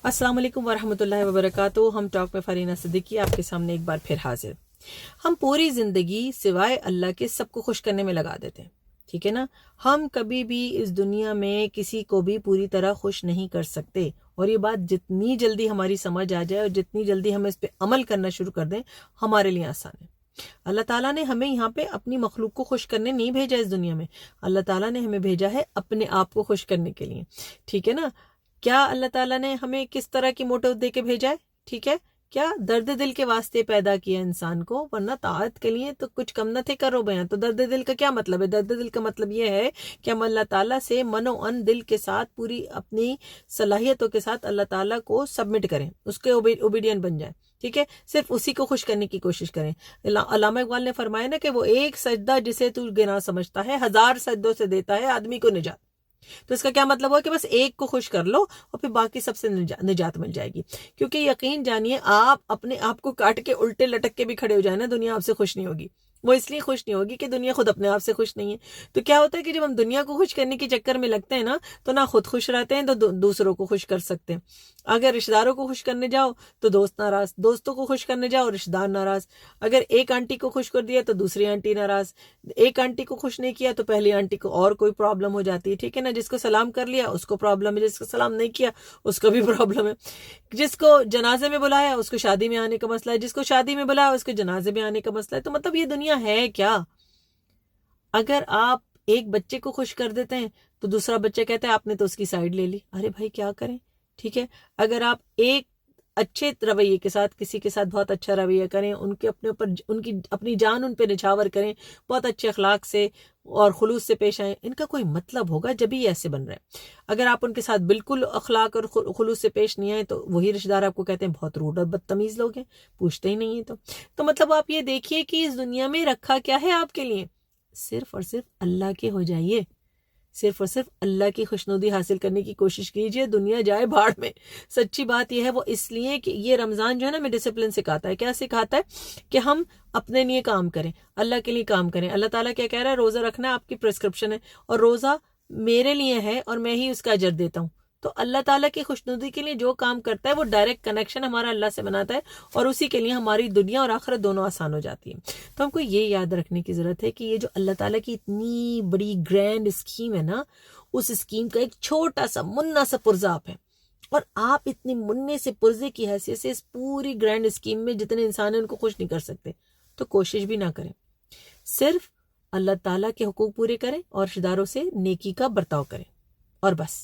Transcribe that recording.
السلام علیکم ورحمۃ اللہ وبرکاتہ۔ ہم ٹاک میں فرینہ صدیقی آپ کے سامنے ایک بار پھر حاضر۔ ہم پوری زندگی سوائے اللہ کے سب کو خوش کرنے میں لگا دیتے ہیں، ٹھیک ہے نا۔ ہم کبھی بھی اس دنیا میں کسی کو بھی پوری طرح خوش نہیں کر سکتے، اور یہ بات جتنی جلدی ہماری سمجھ آ جائے اور جتنی جلدی ہم اس پہ عمل کرنا شروع کر دیں ہمارے لیے آسان ہے۔ اللہ تعالیٰ نے ہمیں یہاں پہ اپنی مخلوق کو خوش کرنے نہیں بھیجا اس دنیا میں، اللہ تعالیٰ نے ہمیں بھیجا ہے اپنے آپ کو خوش کرنے کے لیے، ٹھیک ہے نا۔ کیا اللہ تعالیٰ نے ہمیں کس طرح کی موٹو دے کے بھیجا ہے؟ ٹھیک ہے، کیا درد دل کے واسطے پیدا کیا انسان کو، ورنہ طاعت کے لیے تو کچھ کم نہ تھے کرو بیان۔ تو درد دل کا کیا مطلب ہے؟ درد دل کا مطلب یہ ہے کہ ہم اللہ تعالیٰ سے من و ان دل کے ساتھ پوری اپنی صلاحیتوں کے ساتھ اللہ تعالیٰ کو سبمٹ کریں، اس کے اوبیڈین بن جائیں، ٹھیک ہے۔ صرف اسی کو خوش کرنے کی کوشش کریں۔ علامہ اقبال نے فرمایا نا کہ وہ ایک سجدہ جسے تو گناہ سمجھتا ہے 1000 سجدوں سے دیتا ہے آدمی کو نجات۔ تو اس کا کیا مطلب ہوا کہ بس ایک کو خوش کر لو اور پھر باقی سب سے نجات مل جائے گی، کیونکہ یقین جانیے آپ اپنے آپ کو کاٹ کے الٹے لٹک کے بھی کھڑے ہو جائیں نا، دنیا آپ سے خوش نہیں ہوگی۔ وہ اس لیے خوش نہیں ہوگی کہ دنیا خود اپنے آپ سے خوش نہیں ہے۔ تو کیا ہوتا ہے کہ جب ہم دنیا کو خوش کرنے کے چکر میں لگتے ہیں نا، تو نہ خود خوش رہتے ہیں تو دوسروں کو خوش کر سکتے ہیں۔ اگر رشتہ داروں کو خوش کرنے جاؤ تو دوست ناراض، دوستوں کو خوش کرنے جاؤ رشتہ دار ناراض، اگر ایک آنٹی کو خوش کر دیا تو دوسری آنٹی ناراض، ایک آنٹی کو خوش نہیں کیا تو پہلی آنٹی کو اور کوئی پرابلم ہو جاتی ہے، ٹھیک ہے نا۔ جس کو سلام کر لیا اس کو پرابلم ہے، جس کو سلام نہیں کیا اس کو بھی پرابلم ہے، جس کو جنازے میں بلایا اس کو شادی میں آنے کا مسئلہ ہے، جس کو شادی میں بلایا اس کو جنازے میں آنے کا مسئلہ ہے۔ تو مطلب یہ دنیا ہے کیا؟ اگر آپ ایک بچے کو خوش کر دیتے ہیں تو دوسرا بچہ کہتا ہے آپ نے تو اس کی سائیڈ لے لی، ارے بھائی کیا کریں، ٹھیک ہے۔ اگر آپ ایک اچھے رویے کے ساتھ کسی کے ساتھ بہت اچھا رویہ کریں، ان کے اپنے اوپر ان کی اپنی جان ان پہ نچھاور کریں، بہت اچھے اخلاق سے اور خلوص سے پیش آئیں، ان کا کوئی مطلب ہوگا جب ہی ایسے بن رہے ہیں۔ اگر آپ ان کے ساتھ بالکل اخلاق اور خلوص سے پیش نہیں آئے تو وہی رشتہ دار آپ کو کہتے ہیں بہت روڈ اور بدتمیز لوگ ہیں، پوچھتے ہی نہیں ہیں۔ تو مطلب آپ یہ دیکھیے کہ اس دنیا میں رکھا کیا ہے آپ کے لیے؟ صرف اور صرف اللہ کے ہو جائیے، صرف اور صرف اللہ کی خوشنودی حاصل کرنے کی کوشش کیجئے، دنیا جائے بھاڑ میں۔ سچی بات یہ ہے، وہ اس لیے کہ یہ رمضان جو ہے نا ہمیں ڈسپلن سکھاتا ہے۔ کیا سکھاتا ہے؟ کہ ہم اپنے لیے کام کریں، اللہ کے لیے کام کریں۔ اللہ تعالیٰ کیا کہہ رہا ہے؟ روزہ رکھنا آپ کی پرسکرپشن ہے، اور روزہ میرے لیے ہے اور میں ہی اس کا اجر دیتا ہوں۔ تو اللہ تعالیٰ کی خوشنودی کے لیے جو کام کرتا ہے وہ ڈائریکٹ کنیکشن ہمارا اللہ سے بناتا ہے، اور اسی کے لیے ہماری دنیا اور آخرت دونوں آسان ہو جاتی ہے۔ تو ہم کو یہ یاد رکھنے کی ضرورت ہے کہ یہ جو اللہ تعالیٰ کی اتنی بڑی گرینڈ اسکیم ہے نا، اس اسکیم کا ایک چھوٹا سا منا سا پرزہ آپ ہے، اور آپ اتنے مننے سے پرزے کی حیثیت سے اس پوری گرینڈ اسکیم میں جتنے انسان ہیں ان کو خوش نہیں کر سکتے۔ تو کوشش بھی نہ کریں، صرف اللہ تعالیٰ کے حقوق پورے کریں اور رشتہ داروں سے نیکی کا برتاؤ کریں، اور بس۔